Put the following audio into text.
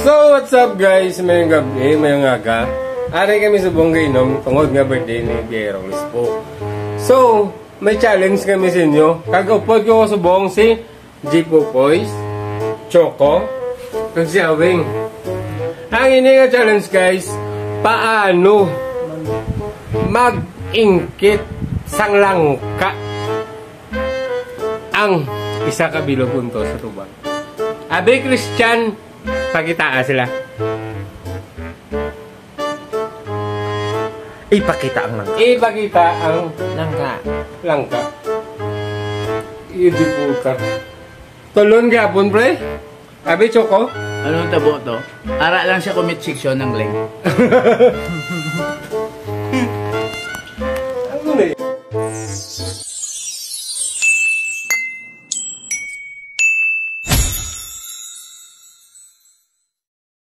So, what's up guys? Mayong gabi, mayong aga. Aray kami sa buong gainom, tungod nga birthday ni Pierolis po. So, may challenge kami sa inyo. Kagupod ko sa buong si Jipo Boys, Choco, kag si Awing. Ang ini nga challenge guys, paano mag-ingkit sang langka ang isa ka bilog punto sa tubang. Abi Christian, pakitaan sila. Ipakita ang langka. Ipakita ang langka. Hindi puta. Tulon gapon pre. Abi Choco. Anong tabo to? Ara lang siya commit section ng leng. Ano na